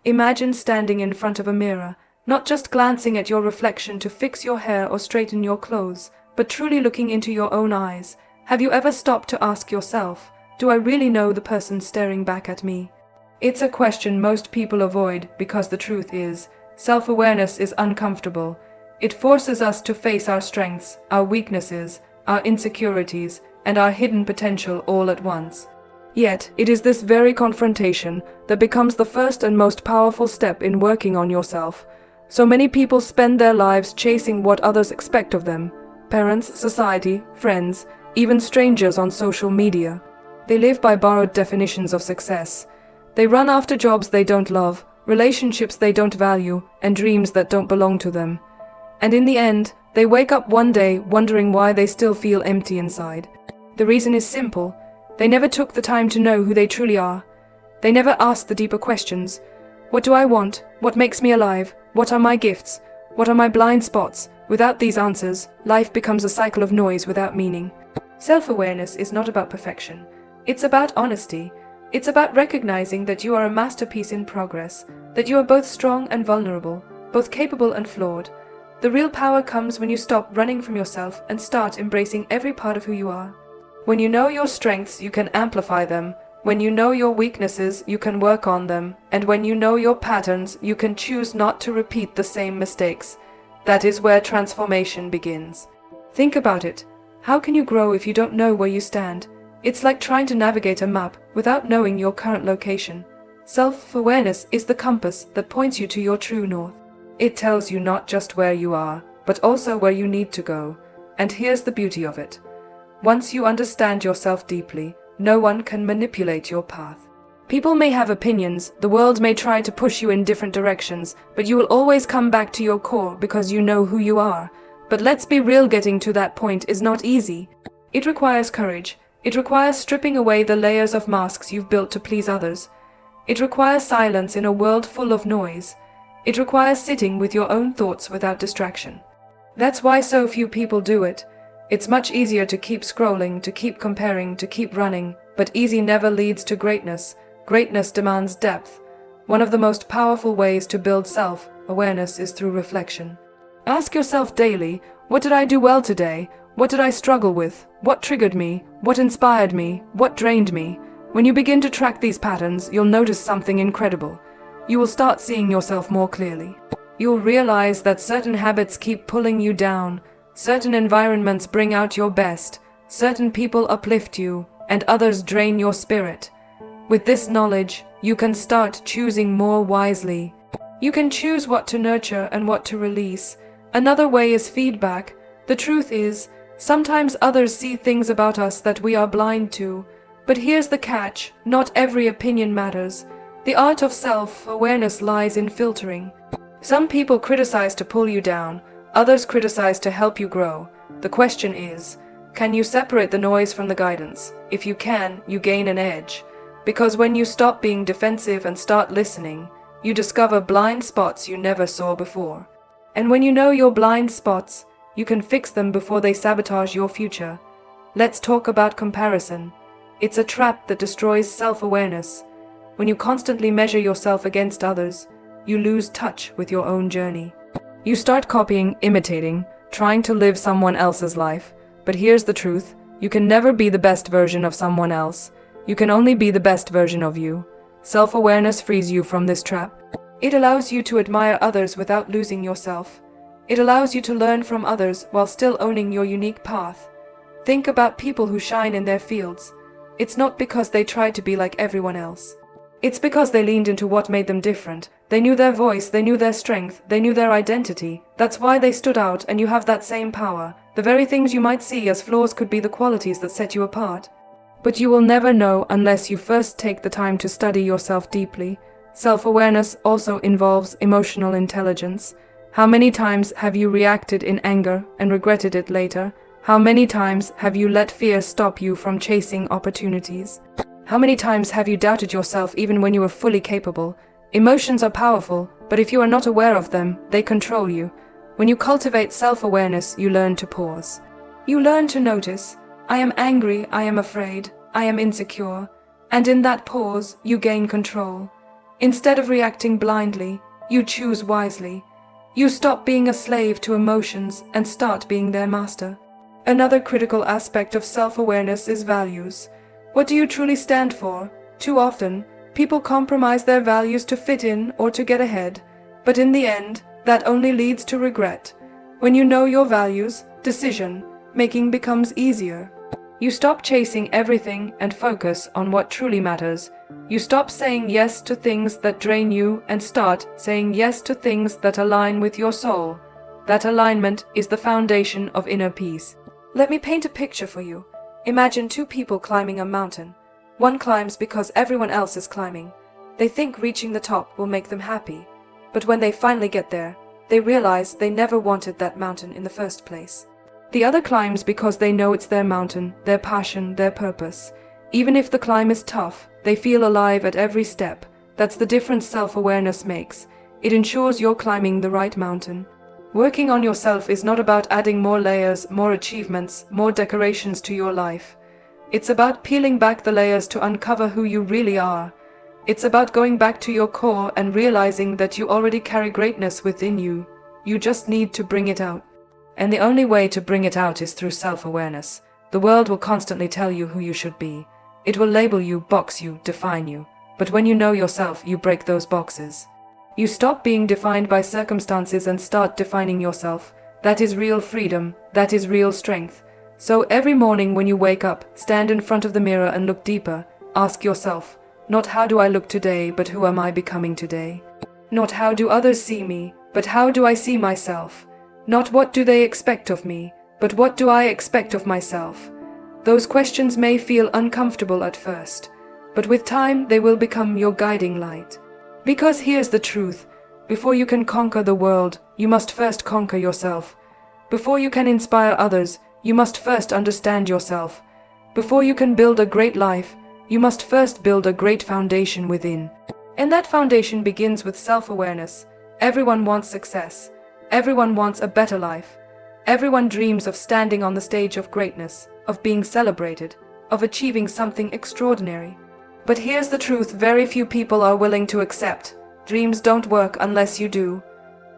Imagine standing in front of a mirror, not just glancing at your reflection to fix your hair or straighten your clothes, but truly looking into your own eyes. Have you ever stopped to ask yourself, do I really know the person staring back at me? It's a question most people avoid because the truth is, self-awareness is uncomfortable. It forces us to face our strengths, our weaknesses, our insecurities, and our hidden potential all at once. Yet, it is this very confrontation that becomes the first and most powerful step in working on yourself. So many people spend their lives chasing what others expect of them: parents, society, friends, even strangers on social media. They live by borrowed definitions of success. They run after jobs they don't love, relationships they don't value, and dreams that don't belong to them. And in the end, they wake up one day wondering why they still feel empty inside. The reason is simple. They never took the time to know who they truly are. They never asked the deeper questions. What do I want? What makes me alive? What are my gifts? What are my blind spots? Without these answers, life becomes a cycle of noise without meaning. Self-awareness is not about perfection. It's about honesty. It's about recognizing that you are a masterpiece in progress, that you are both strong and vulnerable, both capable and flawed. The real power comes when you stop running from yourself and start embracing every part of who you are. When you know your strengths, you can amplify them. When you know your weaknesses, you can work on them. And when you know your patterns, you can choose not to repeat the same mistakes. That is where transformation begins. Think about it. How can you grow if you don't know where you stand? It's like trying to navigate a map without knowing your current location. Self-awareness is the compass that points you to your true north. It tells you not just where you are, but also where you need to go. And here's the beauty of it. Once you understand yourself deeply, no one can manipulate your path. People may have opinions, the world may try to push you in different directions, but you will always come back to your core because you know who you are. But let's be real, getting to that point is not easy. It requires courage. It requires stripping away the layers of masks you've built to please others. It requires silence in a world full of noise. It requires sitting with your own thoughts without distraction. That's why so few people do it. It's much easier to keep scrolling, to keep comparing, to keep running, but easy never leads to greatness. Greatness demands depth. One of the most powerful ways to build self-awareness is through reflection. Ask yourself daily, what did I do well today? What did I struggle with? What triggered me? What inspired me? What drained me? When you begin to track these patterns, you'll notice something incredible. You will start seeing yourself more clearly. You'll realize that certain habits keep pulling you down. Certain environments bring out your best, certain people uplift you, and others drain your spirit. With this knowledge, you can start choosing more wisely. You can choose what to nurture and what to release. Another way is feedback. The truth is, sometimes others see things about us that we are blind to. But here's the catch, not every opinion matters. The art of self-awareness lies in filtering. Some people criticize to pull you down. Others criticize to help you grow. The question is, can you separate the noise from the guidance? If you can, you gain an edge. Because when you stop being defensive and start listening, you discover blind spots you never saw before. And when you know your blind spots, you can fix them before they sabotage your future. Let's talk about comparison. It's a trap that destroys self-awareness. When you constantly measure yourself against others, you lose touch with your own journey. You start copying, imitating, trying to live someone else's life. But here's the truth, you can never be the best version of someone else. You can only be the best version of you. Self-awareness frees you from this trap. It allows you to admire others without losing yourself. It allows you to learn from others while still owning your unique path. Think about people who shine in their fields. It's not because they tried to be like everyone else. It's because they leaned into what made them different. They knew their voice, they knew their strength, they knew their identity. That's why they stood out, and you have that same power. The very things you might see as flaws could be the qualities that set you apart. But you will never know unless you first take the time to study yourself deeply. Self-awareness also involves emotional intelligence. How many times have you reacted in anger and regretted it later? How many times have you let fear stop you from chasing opportunities? How many times have you doubted yourself even when you were fully capable? Emotions are powerful, but if you are not aware of them, they control you. When you cultivate self-awareness, you learn to pause. You learn to notice, I am angry, I am afraid, I am insecure. And in that pause, you gain control. Instead of reacting blindly, you choose wisely. You stop being a slave to emotions and start being their master. Another critical aspect of self-awareness is values. What do you truly stand for? Too often, people compromise their values to fit in or to get ahead, but in the end, that only leads to regret. When you know your values, decision-making becomes easier. You stop chasing everything and focus on what truly matters. You stop saying yes to things that drain you and start saying yes to things that align with your soul. That alignment is the foundation of inner peace. Let me paint a picture for you. Imagine two people climbing a mountain. One climbs because everyone else is climbing. They think reaching the top will make them happy. But when they finally get there, they realize they never wanted that mountain in the first place. The other climbs because they know it's their mountain, their passion, their purpose. Even if the climb is tough, they feel alive at every step. That's the difference self-awareness makes. It ensures you're climbing the right mountain. Working on yourself is not about adding more layers, more achievements, more decorations to your life. It's about peeling back the layers to uncover who you really are. It's about going back to your core and realizing that you already carry greatness within you. You just need to bring it out. And the only way to bring it out is through self-awareness. The world will constantly tell you who you should be. It will label you, box you, define you. But when you know yourself, you break those boxes. You stop being defined by circumstances and start defining yourself. That is real freedom. That is real strength. So every morning when you wake up, stand in front of the mirror and look deeper. Ask yourself, not how do I look today, but who am I becoming today? Not how do others see me, but how do I see myself? Not what do they expect of me, but what do I expect of myself? Those questions may feel uncomfortable at first, but with time they will become your guiding light. Because here's the truth, before you can conquer the world, you must first conquer yourself. Before you can inspire others, you must first understand yourself. Before you can build a great life, you must first build a great foundation within. And that foundation begins with self-awareness. Everyone wants success. Everyone wants a better life. Everyone dreams of standing on the stage of greatness, of being celebrated, of achieving something extraordinary. But here's the truth very few people are willing to accept. Dreams don't work unless you do.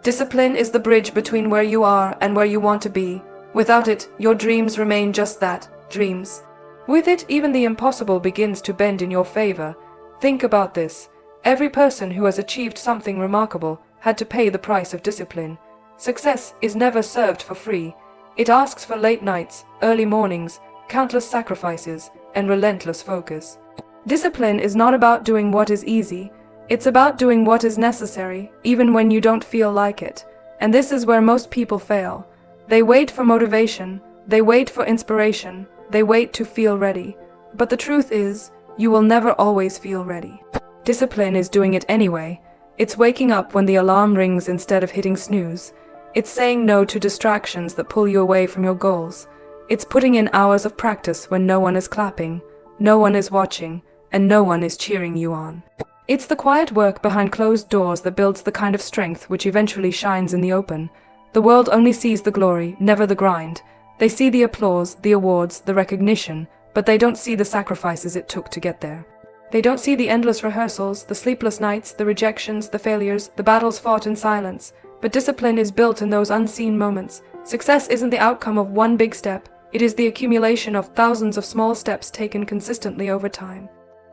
Discipline is the bridge between where you are and where you want to be. Without it, your dreams remain just that, dreams. With it, even the impossible begins to bend in your favor. Think about this. Every person who has achieved something remarkable had to pay the price of discipline. Success is never served for free. It asks for late nights, early mornings, countless sacrifices, and relentless focus. Discipline is not about doing what is easy. It's about doing what is necessary, even when you don't feel like it. And this is where most people fail. They wait for motivation. They wait for inspiration. They wait to feel ready. But the truth is, you will never always feel ready. Discipline is doing it anyway. It's waking up when the alarm rings instead of hitting snooze. It's saying no to distractions that pull you away from your goals. It's putting in hours of practice when no one is clapping, no one is watching, and no one is cheering you on. It's the quiet work behind closed doors that builds the kind of strength which eventually shines in the open. The world only sees the glory, never the grind. They see the applause, the awards, the recognition, but they don't see the sacrifices it took to get there. They don't see the endless rehearsals, the sleepless nights, the rejections, the failures, the battles fought in silence. But discipline is built in those unseen moments. Success isn't the outcome of one big step. It is the accumulation of thousands of small steps taken consistently over time.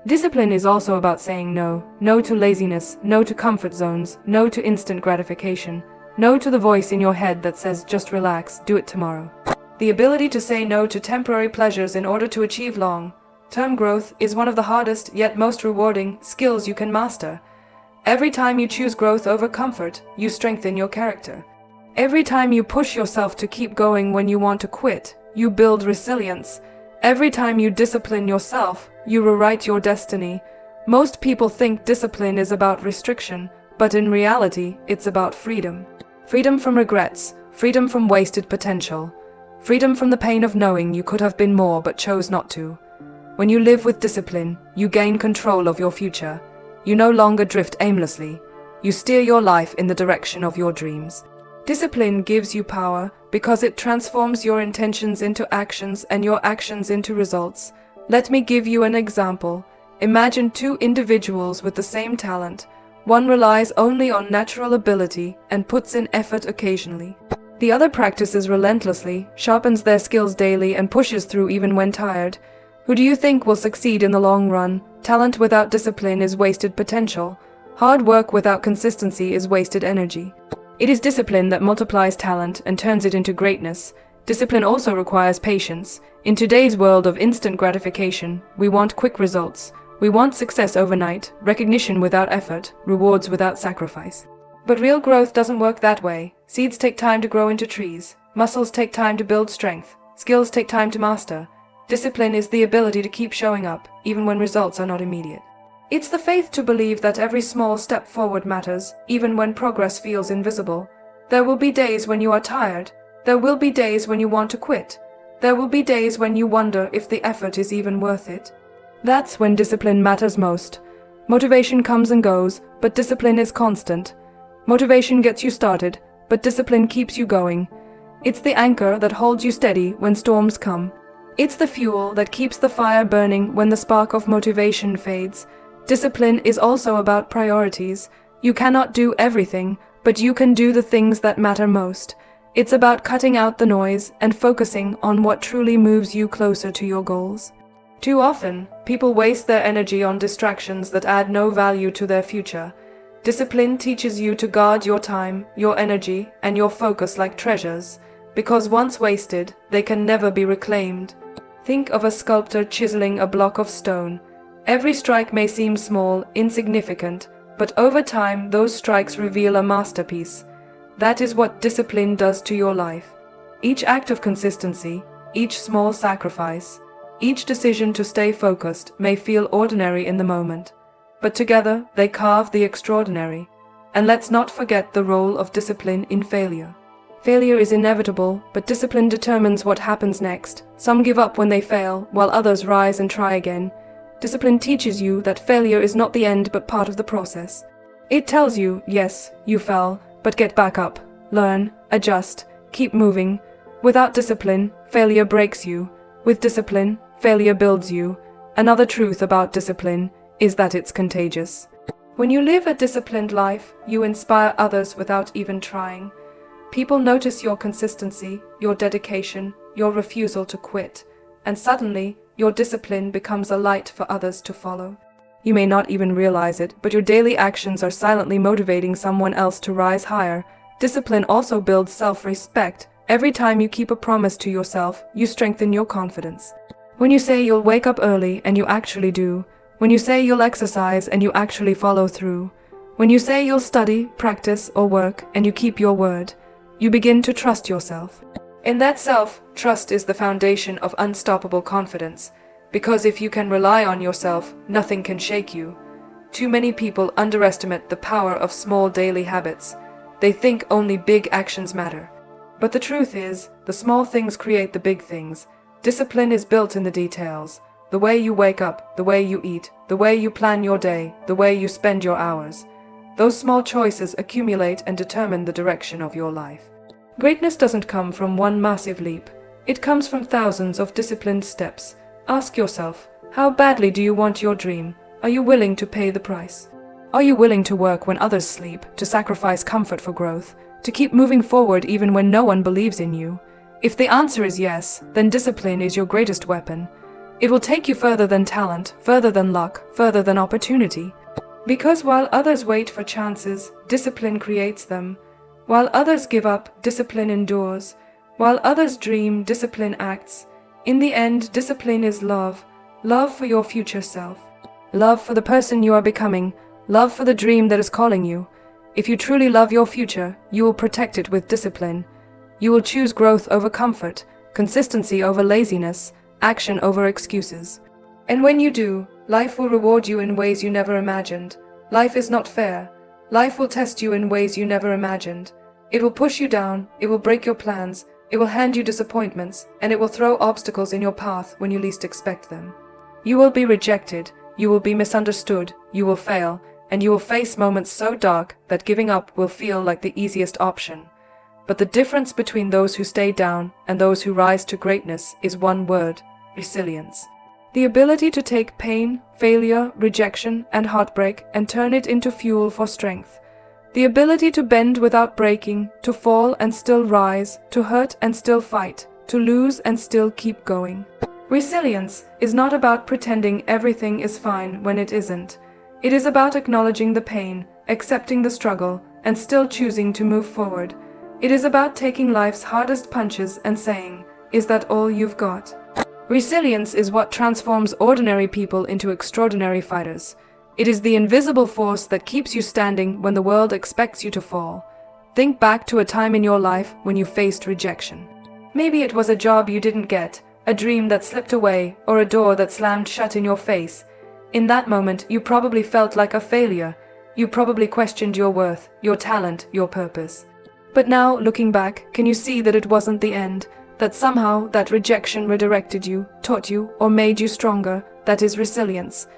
Discipline is also about saying no. No to laziness, no to comfort zones, no to instant gratification, no to the voice in your head that says, just relax, do it tomorrow. The ability to say no to temporary pleasures in order to achieve long-term growth is one of the hardest yet most rewarding skills you can master. Every time you choose growth over comfort, you strengthen your character. Every time you push yourself to keep going when you want to quit, you build resilience. Every time you discipline yourself, you rewrite your destiny. Most people think discipline is about restriction, but in reality, it's about freedom. Freedom from regrets, freedom from wasted potential, freedom from the pain of knowing you could have been more but chose not to. When you live with discipline, you gain control of your future. You no longer drift aimlessly. You steer your life in the direction of your dreams. Discipline gives you power because it transforms your intentions into actions and your actions into results. Let me give you an example. Imagine two individuals with the same talent. One relies only on natural ability and puts in effort occasionally. The other practices relentlessly, sharpens their skills daily, and pushes through even when tired. Who do you think will succeed in the long run? Talent without discipline is wasted potential. Hard work without consistency is wasted energy. It is discipline that multiplies talent and turns it into greatness. Discipline also requires patience. In today's world of instant gratification, we want quick results. We want success overnight, recognition without effort, rewards without sacrifice. But real growth doesn't work that way. Seeds take time to grow into trees. Muscles take time to build strength. Skills take time to master. Discipline is the ability to keep showing up, even when results are not immediate. It's the faith to believe that every small step forward matters, even when progress feels invisible. There will be days when you are tired. There will be days when you want to quit. There will be days when you wonder if the effort is even worth it. That's when discipline matters most. Motivation comes and goes, but discipline is constant. Motivation gets you started, but discipline keeps you going. It's the anchor that holds you steady when storms come. It's the fuel that keeps the fire burning when the spark of motivation fades. Discipline is also about priorities. You cannot do everything, but you can do the things that matter most. It's about cutting out the noise and focusing on what truly moves you closer to your goals. Too often, people waste their energy on distractions that add no value to their future. Discipline teaches you to guard your time, your energy, and your focus like treasures, because once wasted, they can never be reclaimed. Think of a sculptor chiseling a block of stone. Every strike may seem small, insignificant, but over time, those strikes reveal a masterpiece. That is what discipline does to your life. Each act of consistency, each small sacrifice, each decision to stay focused may feel ordinary in the moment, but together they carve the extraordinary. And let's not forget the role of discipline in failure. Failure is inevitable, but discipline determines what happens next. Some give up when they fail, while others rise and try again. Discipline teaches you that failure is not the end but part of the process. It tells you, yes, you fell, but get back up, learn, adjust, keep moving. Without discipline, failure breaks you. With discipline, failure builds you. Another truth about discipline is that it's contagious. When you live a disciplined life, you inspire others without even trying. People notice your consistency, your dedication, your refusal to quit, and suddenly, your discipline becomes a light for others to follow. You may not even realize it, but your daily actions are silently motivating someone else to rise higher. Discipline also builds self-respect. Every time you keep a promise to yourself, you strengthen your confidence. When you say you'll wake up early and you actually do. When you say you'll exercise and you actually follow through. When you say you'll study, practice, or work and you keep your word, you begin to trust yourself. In that self-trust is the foundation of unstoppable confidence, because if you can rely on yourself, nothing can shake you. Too many people underestimate the power of small daily habits. They think only big actions matter. But the truth is, the small things create the big things. Discipline is built in the details. The way you wake up, the way you eat, the way you plan your day, the way you spend your hours. Those small choices accumulate and determine the direction of your life. Greatness doesn't come from one massive leap. It comes from thousands of disciplined steps. Ask yourself, how badly do you want your dream? Are you willing to pay the price? Are you willing to work when others sleep, to sacrifice comfort for growth, to keep moving forward even when no one believes in you? If the answer is yes, then discipline is your greatest weapon. It will take you further than talent, further than luck, further than opportunity. Because while others wait for chances, discipline creates them. While others give up, discipline endures. While others dream, discipline acts. In the end, discipline is love. Love for your future self. Love for the person you are becoming. Love for the dream that is calling you. If you truly love your future, you will protect it with discipline. You will choose growth over comfort, consistency over laziness, action over excuses. And when you do, life will reward you in ways you never imagined. Life is not fair. Life will test you in ways you never imagined. It will push you down, it will break your plans, it will hand you disappointments, and it will throw obstacles in your path when you least expect them. You will be rejected, you will be misunderstood, you will fail, and you will face moments so dark that giving up will feel like the easiest option. But the difference between those who stay down and those who rise to greatness is one word: resilience. The ability to take pain, failure, rejection, and heartbreak and turn it into fuel for strength. The ability to bend without breaking, to fall and still rise, to hurt and still fight, to lose and still keep going. Resilience is not about pretending everything is fine when it isn't. It is about acknowledging the pain, accepting the struggle, and still choosing to move forward. It is about taking life's hardest punches and saying, "Is that all you've got?" Resilience is what transforms ordinary people into extraordinary fighters. It is the invisible force that keeps you standing when the world expects you to fall. Think back to a time in your life when you faced rejection. Maybe it was a job you didn't get, a dream that slipped away, or a door that slammed shut in your face. In that moment, you probably felt like a failure. You probably questioned your worth, your talent, your purpose. But now, looking back, can you see that it wasn't the end? That somehow that rejection redirected you, taught you, or made you stronger? That is resilience.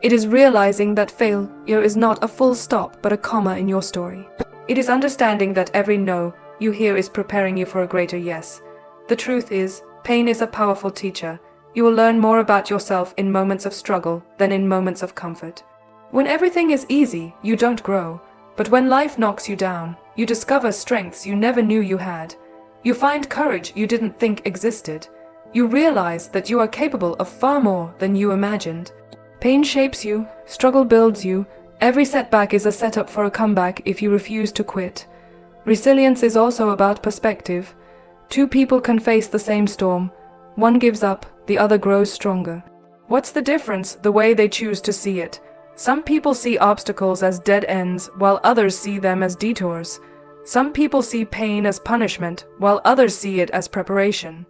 It is realizing that failure is not a full stop but a comma in your story. It is understanding that every no you hear is preparing you for a greater yes. The truth is, pain is a powerful teacher. You will learn more about yourself in moments of struggle than in moments of comfort. When everything is easy, you don't grow. But when life knocks you down, you discover strengths you never knew you had. You find courage you didn't think existed. You realize that you are capable of far more than you imagined. Pain shapes you, struggle builds you. Every setback is a setup for a comeback if you refuse to quit. Resilience is also about perspective. Two people can face the same storm. One gives up, the other grows stronger. What's the difference? The way they choose to see it. Some people see obstacles as dead ends, while others see them as detours. Some people see pain as punishment, while others see it as preparation.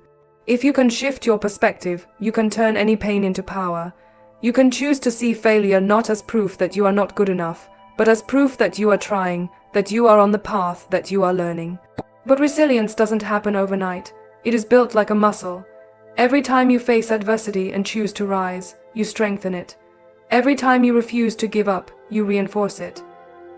If you can shift your perspective, you can turn any pain into power. You can choose to see failure not as proof that you are not good enough, but as proof that you are trying, that you are on the path, that you are learning. But resilience doesn't happen overnight. It is built like a muscle. Every time you face adversity and choose to rise, you strengthen it. Every time you refuse to give up, you reinforce it.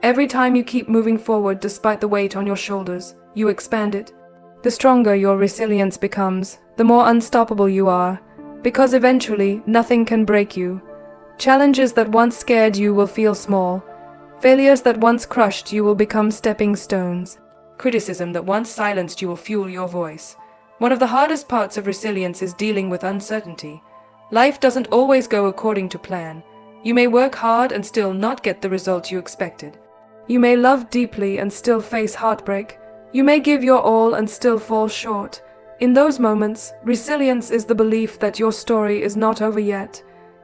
Every time you keep moving forward despite the weight on your shoulders, you expand it. The stronger your resilience becomes, the more unstoppable you are, because eventually nothing can break you. Challenges that once scared you will feel small. Failures that once crushed you will become stepping stones. Criticism that once silenced you will fuel your voice. One of the hardest parts of resilience is dealing with uncertainty. Life doesn't always go according to plan. You may work hard and still not get the result you expected. You may love deeply and still face heartbreak. You may give your all and still fall short. In those moments, resilience is the belief that your story is not over yet.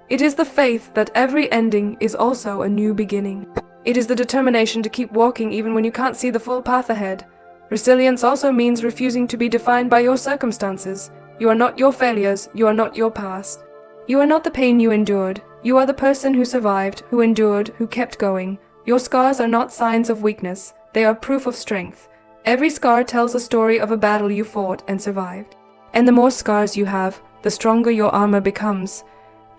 It is the faith that every ending is also a new beginning. It is the determination to keep walking even when you can't see the full path ahead. Resilience also means refusing to be defined by your circumstances. You are not your failures, you are not your past. You are not the pain you endured. You are the person who survived, who endured, who kept going. Your scars are not signs of weakness, they are proof of strength. Every scar tells a story of a battle you fought and survived. And the more scars you have, the stronger your armor becomes.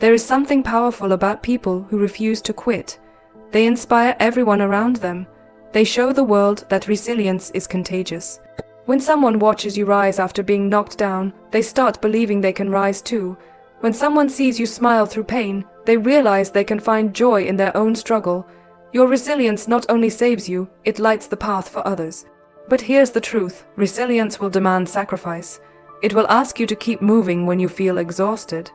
There is something powerful about people who refuse to quit. They inspire everyone around them. They show the world that resilience is contagious. When someone watches you rise after being knocked down, they start believing they can rise too. When someone sees you smile through pain, they realize they can find joy in their own struggle. Your resilience not only saves you, it lights the path for others. But here's the truth, resilience will demand sacrifice. It will ask you to keep moving when you feel exhausted.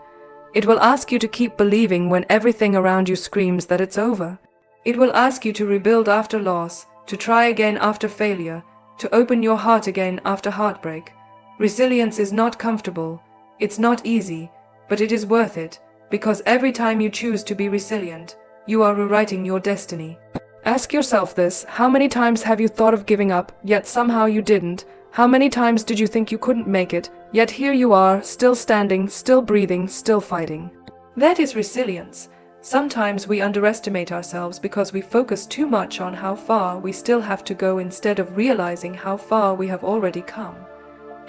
It will ask you to keep believing when everything around you screams that it's over. It will ask you to rebuild after loss, to try again after failure, to open your heart again after heartbreak. Resilience is not comfortable, it's not easy, but it is worth it, because every time you choose to be resilient, you are rewriting your destiny. Ask yourself this: how many times have you thought of giving up, yet somehow you didn't? How many times did you think you couldn't make it, yet here you are, still standing, still breathing, still fighting? That is resilience. Sometimes we underestimate ourselves because we focus too much on how far we still have to go instead of realizing how far we have already come.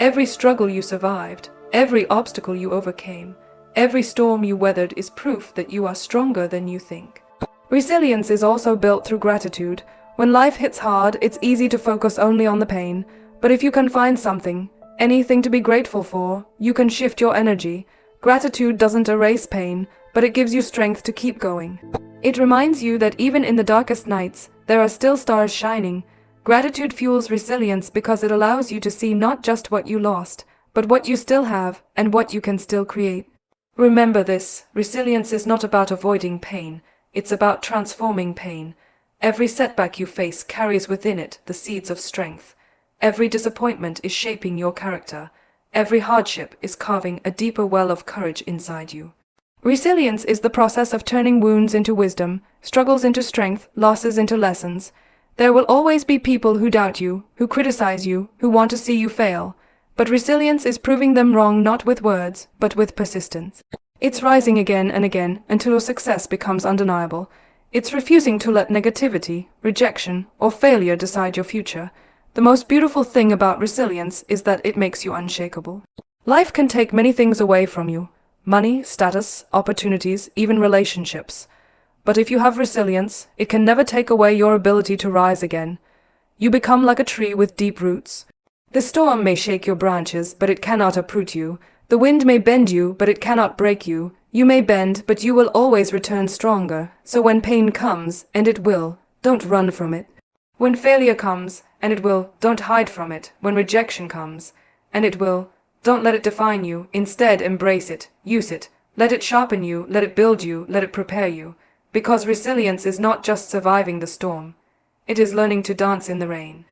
Every struggle you survived, every obstacle you overcame, every storm you weathered is proof that you are stronger than you think. Resilience is also built through gratitude. When life hits hard, it's easy to focus only on the pain, but if you can find something, anything to be grateful for, you can shift your energy. Gratitude doesn't erase pain, but it gives you strength to keep going. It reminds you that even in the darkest nights, there are still stars shining. Gratitude fuels resilience because it allows you to see not just what you lost, but what you still have and what you can still create. Remember this, resilience is not about avoiding pain, it's about transforming pain. Every setback you face carries within it the seeds of strength. Every disappointment is shaping your character. Every hardship is carving a deeper well of courage inside you. Resilience is the process of turning wounds into wisdom, struggles into strength, losses into lessons. There will always be people who doubt you, who criticize you, who want to see you fail. But resilience is proving them wrong not with words, but with persistence. It's rising again and again until your success becomes undeniable. It's refusing to let negativity, rejection, or failure decide your future. The most beautiful thing about resilience is that it makes you unshakable. Life can take many things away from you: money, status, opportunities, even relationships. But if you have resilience, it can never take away your ability to rise again. You become like a tree with deep roots. The storm may shake your branches, but it cannot uproot you. The wind may bend you, but it cannot break you. You may bend, but you will always return stronger. So when pain comes, and it will, don't run from it. When failure comes, and it will, don't hide from it. When rejection comes, and it will, don't let it define you. Instead, embrace it, use it. Let it sharpen you, let it build you, let it prepare you. Because resilience is not just surviving the storm. It is learning to dance in the rain.